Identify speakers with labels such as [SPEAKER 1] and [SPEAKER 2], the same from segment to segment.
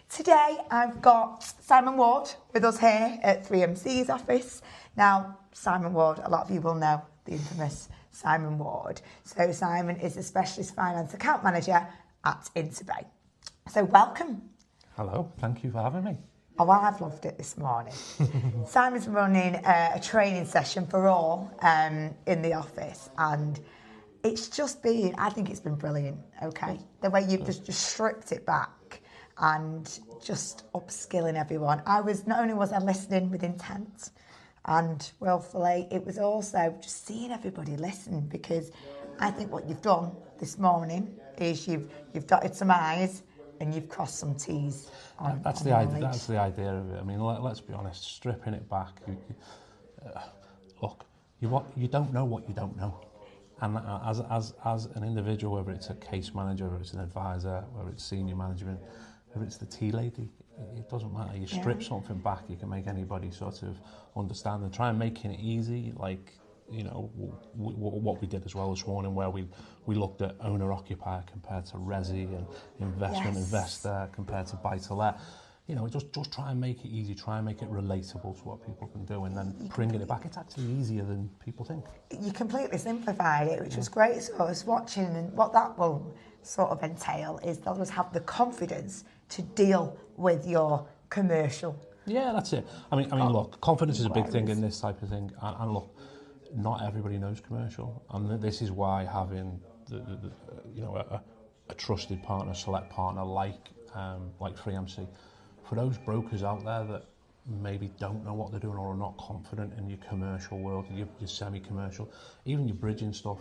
[SPEAKER 1] Today I've got Simon Ward with us here at 3MC's office. Now, Simon Ward, a lot of you will know the infamous Simon Ward. So Simon is a specialist finance account manager at InterBay. So welcome.
[SPEAKER 2] Hello, thank you for having me.
[SPEAKER 1] Oh, well, I've loved it this morning. Simon's running a training session for all in the office, and it's just been, I think it's been brilliant, okay? The way you've just stripped it back and just upskilling everyone. Not only was I listening with intent and willfully, it was also just seeing everybody listen, because I think what you've done this morning is you've dotted some I's and you've crossed some T's.
[SPEAKER 2] That's the idea of it. I mean, let's be honest, stripping it back. Look, you don't know what you don't know. And as an individual, whether it's a case manager, whether it's an advisor, whether it's senior management, whether it's the tea lady, it doesn't matter. You strip something back, you can make anybody sort of understand and try and making it easy, like, you know, what we did as well this morning, where we looked at owner-occupier compared to resi, and investment investor compared to buy-to-let. You know, just try and make it easy, try and make it relatable to what people can do, and then bringing it back. It's actually easier than people think.
[SPEAKER 1] You completely simplified it, which was great. So I was watching, and what that will sort of entail is they'll just have the confidence to deal with your commercial.
[SPEAKER 2] Yeah, that's it. I mean, look, confidence is a big thing in this type of thing, and look, not everybody knows commercial, and this is why having a trusted partner, select partner like 3MC, for those brokers out there that maybe don't know what they're doing or are not confident in your commercial world, your semi-commercial, even your bridging stuff,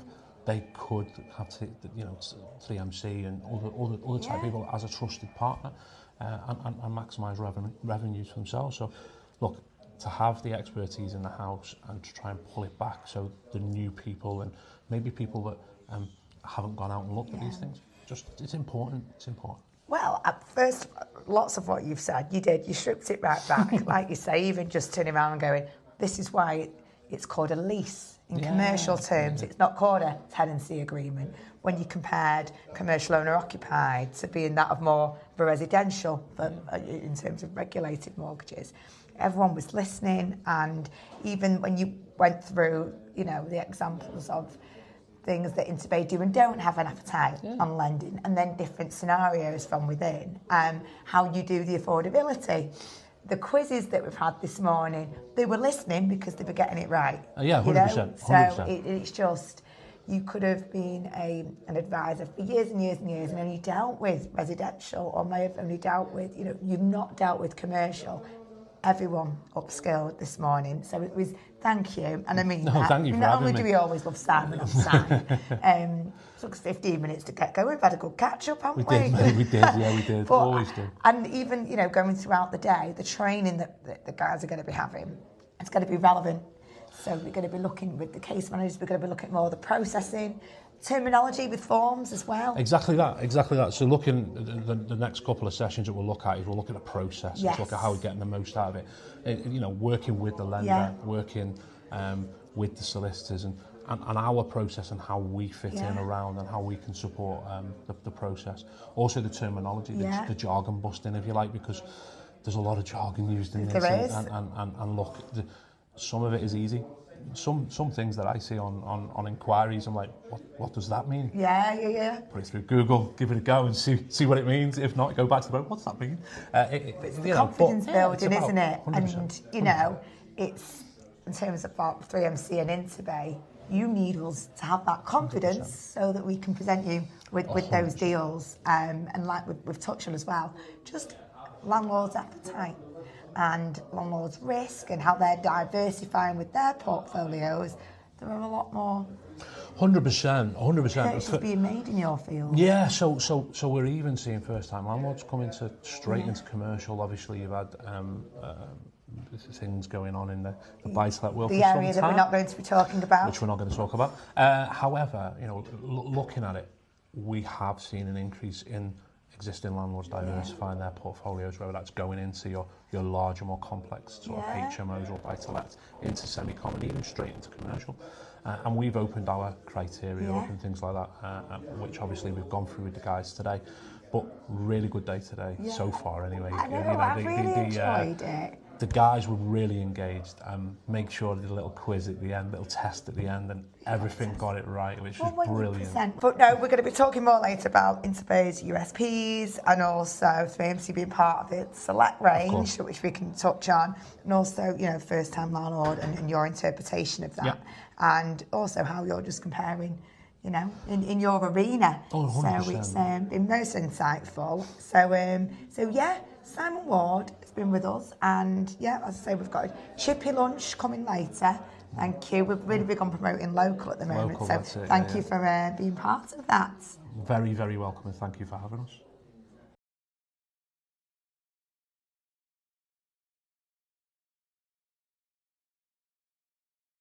[SPEAKER 2] they could have 3MC and other type people as a trusted partner and maximise revenues for themselves. So, look, to have the expertise in the house and to try and pull it back, so the new people and maybe people that haven't gone out and looked at these things, it's important.
[SPEAKER 1] Well, at first, lots of what you've said, you stripped it right back, like you say, even just turning around and going, this is why it's called a lease. In commercial terms, it's not called a tenancy agreement. When you compared commercial owner-occupied to being that of more of a residential, but in terms of regulated mortgages, everyone was listening. And even when you went through, the examples of things that InterBay do and don't have an appetite on lending, and then different scenarios from within, how you do the affordability. The quizzes that we've had this morning, they were listening because they were getting it right.
[SPEAKER 2] Yeah, 100%. 100%.
[SPEAKER 1] So it's just, you could have been an advisor for years and years and years and only dealt with residential, or may have only dealt with, you've not dealt with commercial. Everyone upskilled this morning. So it was, thank you. And I mean,
[SPEAKER 2] thank you for
[SPEAKER 1] not
[SPEAKER 2] having
[SPEAKER 1] only
[SPEAKER 2] me.
[SPEAKER 1] do we always love Simon on side, it took us 15 minutes to get going. We've had a good catch up, haven't we?
[SPEAKER 2] We did.
[SPEAKER 1] But,
[SPEAKER 2] always do.
[SPEAKER 1] And even, going throughout the day, the training that the guys are going to be having, it's going to be relevant. So we're going to be looking with the case managers, we're going to be looking at more of the processing, terminology with forms as well.
[SPEAKER 2] Exactly that. So looking at the next couple of sessions that we'll look at is we'll look at the process, we'll look at how we're getting the most out of it. Working with the lender, working with the solicitors, and our process and how we fit in around and how we can support the process. Also the terminology, the jargon busting, if you like, because there's a lot of jargon used in this.
[SPEAKER 1] There is.
[SPEAKER 2] And look, some of it is easy. Some things that I see on inquiries, I'm like, what does that mean?
[SPEAKER 1] Yeah.
[SPEAKER 2] Put it through Google, give it a go and see what it means. If not, go back to the book, what's that mean?
[SPEAKER 1] It's the confidence building, isn't it?
[SPEAKER 2] 100%,
[SPEAKER 1] and, it's, in terms of 3MC and InterBay, you need us to have that confidence
[SPEAKER 2] 100%.
[SPEAKER 1] So that we can present you with those deals. And like we've touched on as well, just landlords' appetite and landlords' risk and how they're diversifying with their portfolios. There are a lot more
[SPEAKER 2] 100%.
[SPEAKER 1] purchases being made in your field.
[SPEAKER 2] Yeah, so we're even seeing first-time landlords coming straight into commercial. Obviously, you've had things going on in the buy-to-let world
[SPEAKER 1] the
[SPEAKER 2] for some
[SPEAKER 1] area that
[SPEAKER 2] time,
[SPEAKER 1] we're not going to be talking about.
[SPEAKER 2] which we're not going to talk about. However, looking at it, we have seen an increase in existing landlords diversifying their portfolios, whether that's going into your larger, more complex sort of HMOs or buy-to-lets, into semi-com and even straight into commercial. And we've opened our criteria up and things like that, which obviously we've gone through with the guys today. But really good day today, so far anyway.
[SPEAKER 1] I know, I really enjoyed it.
[SPEAKER 2] The guys were really engaged. Make sure they did a little quiz at the end, little test at the end, and everything got it right, which was brilliant.
[SPEAKER 1] But no, we're going to be talking more later about InterBay's USPs and also 3MC being part of its select range, which we can touch on, and also, you know, first-time landlord and your interpretation of that, and also how you're just comparing, you know, in your arena.
[SPEAKER 2] Oh, 100%.
[SPEAKER 1] So it's been most insightful. So yeah, Simon Ward has been with us, and yeah, as I say, we've got a chippy lunch coming later. Thank you. We're really big on promoting local at the moment, so thank you for being part of that.
[SPEAKER 2] Very, very welcome, and thank you for having us.